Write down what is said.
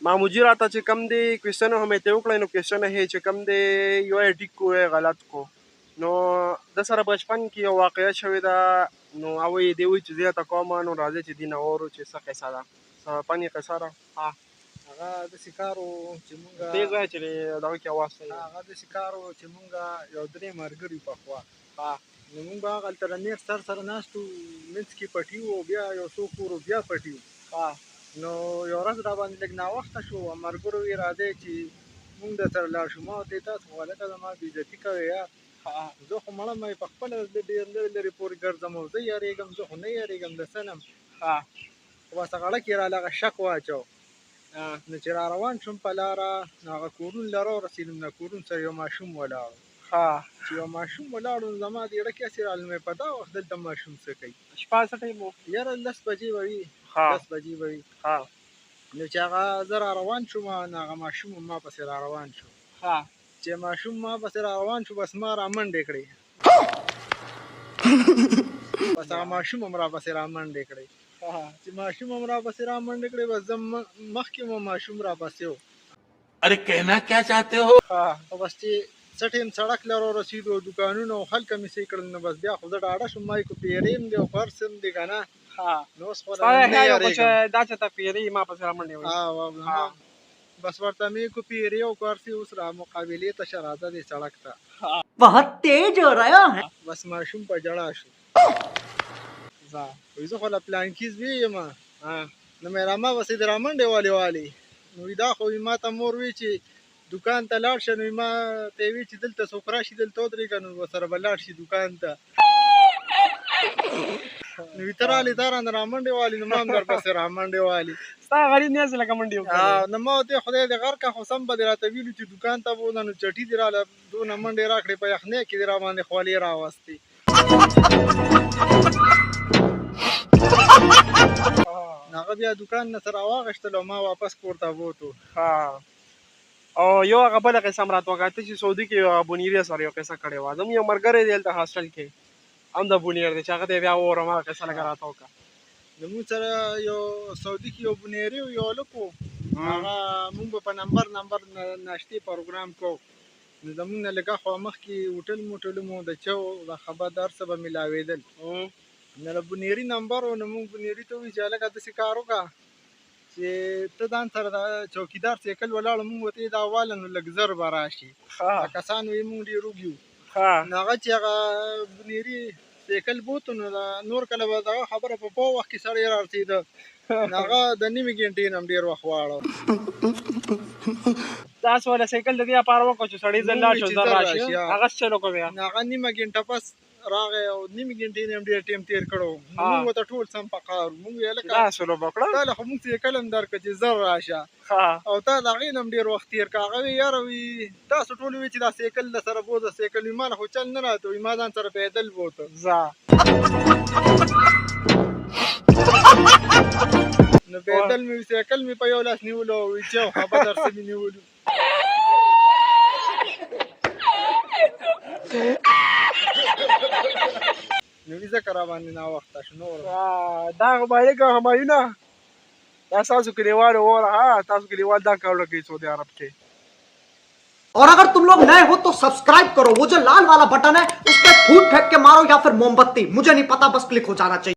ما مدیر راته چې کوم دی کوېسچن هم یې ته وکړی نو کوېسچن یې چې کوم دی یو یې ټیک کو یو غلط کو نو د سره بچپن کې یو واقعه شوې ده نو هغوی یې دې وایي چې زه یې ته کومه نو راځئ چې دې نه واورو چې څه قصه ده څه فني قصه ده هغه داسې کار و چې مونږ تېز وایه چې دغه کې اواز صحیح هغه داسې کار و چې مونږ یو درې ملګري پخوا نو مونږ به هغلته د نیغ سر سره ناست وو منځ کې پټي وو بیا یو څو کور بیا پټي وو نو یو ورځ را باندې لږ ناوخته شو ملګرو ویې راځئ چې مونږ در سره لاړ شو ما ورته ویل تاسو خو هلکه زما بېعزتي کوئ یار زه خو مړه مې په خپله ډېر لرې لرې پورې ګرځم او زه یارېږم زه خو نه یارېږم د څه نه خو بس هغه کې راله هغه شک واچو نو چې را روان شوم په لاره نو هغه کورون له راورسېدم د کورون سره یو ماشوم ولاړ چې یو ماشوم ولاړ نو زما د زړه کې هسې راغله مې په دا وخت دلته ماشوم څه کوي شپه څه ټایم و یاره 10 بجې به وي 10 بجې به وي نو چې هغه زه را روان شوم نو هغه ماشوم ما پسې را روان شو چې ماشوم ما پسې را روان شو بس ما را منډې کړې بس هغه ماشوم هم را پسې را منډې کړې چې ماشوم هم را پسې را منډې کړې بس زه مخکې مو ماشوم را پسې و अरे कहना क्या चाहते हो او بس چې څه ټیم سړک له رارسېدو دوکانونه او خلک مې سې کړل نو بس بیا خو زه ډاډه شوم ما یې کو پیریم دی او پرس هم دی که نه نو اوس خو ستا یې خیال وکړه چې دا چې ته پیرې ما پسې را منډې وهي بس ورته مې کو پیرې او کارسي اوس را مقابلې ته شه راځه دې سړک ته बहुत तेज हो रहा है بس ماشوم په جړا شو وایي زه خو له پلانکیز وی یم نو مې راما بسې د رامنډې والي نو دا خو ما ته مور وی چې دکان ته لاړ شه نو ما ته یې وی چې دلته څوک راشي دلته ودرېږه نو ورسره به لاړ شي دکان ته نو وي ته رالې تا رانه رامنډې والي نو ما هم درپسې رامنډې والي ستا غریب نه هسې لکه منډې وکړې نو ما ورته خدای دې غر که خو سم به دې راته ویلو چې دکان ته بوځه نو چټي دې راله دونه منډې راکړې په یخنۍ کې دې را باندې خولې راوستې هغه بیا دکان نه سره واغېشتل او ما واپس کور ته بوتو او یو هغه بله قصه هم راته وکړه ته چې سعودي کې یو بونیرې سره یو قصه کړې وه زموږ یو ملګری دی هلته هاسټل کې هم د بونیر دی چې هغه ته یې بیا وورم هغه قصه لږه راته وکړه زموږ سره یو سعودي کې یو بونیري و یو هلک و هغه مونږ به په نمبر ناشتې پروګرام کوو نو زمونږ نه لږه خوا مخکې هوټل موټل مو د چو د خبر در څه به میلاوېدل نو له بونیري نمبر و نو مونږ بونیري ته ووایو چې هلکه داسې کار وکړه چې ته ځان سره د چوکیدار سیکل ولاړو مونږ ورته یې دا واله نو لږ زر به راشي کسان وایي مونږ ډېر وږي وو نو هغه چې هغه بونیري سیکل بوتو نو نور کله به دغه خبره په وخت کې سړی را رسېده نو هغه د نیمې ګنټې نه هم ډېر وخت واړه تاسو له سایکل د دې لپاره وکړو چې سړی ځل لاړ شو زر راشي هغه څه چل وکړو بیا نو هغه نیمه ګنټه پس راغی او نیمې ګنټې نه هم ډېر ټیم تېر کړو مونږ ورته ټول سم په قهر مونږ ویل دا سلوب وکړه تا له خو مونږ سیکل هم درکړه چې زر راشه او تا د هغې نه هم ډېر وخت تېر کړه هغه وی یاره وي تاسو ټول وی چې دا سیکل در سره بوځه سیکل وي ما نه خو چل نه راته وي ما ځان سره پیدل بوته نو پیدل مې سیکل مې په یو لاس نیولو او وي چې خبر درسه مې نیولو نو ځکه را باندې ناوخته شو نور دا خو باید که همایونه دا ستاسو کلیوال ووره تاسو کلیوال دا کارونه کوي سعودي عرب کې और अगर तुम लोग नए हो तो सब्सक्राइब करो वो जो लाल वाला बटन है उस पर फूट फेंक के मारो या फिर मोमबत्ती मुझे नहीं पता बस क्लिक हो जाना चाहिए।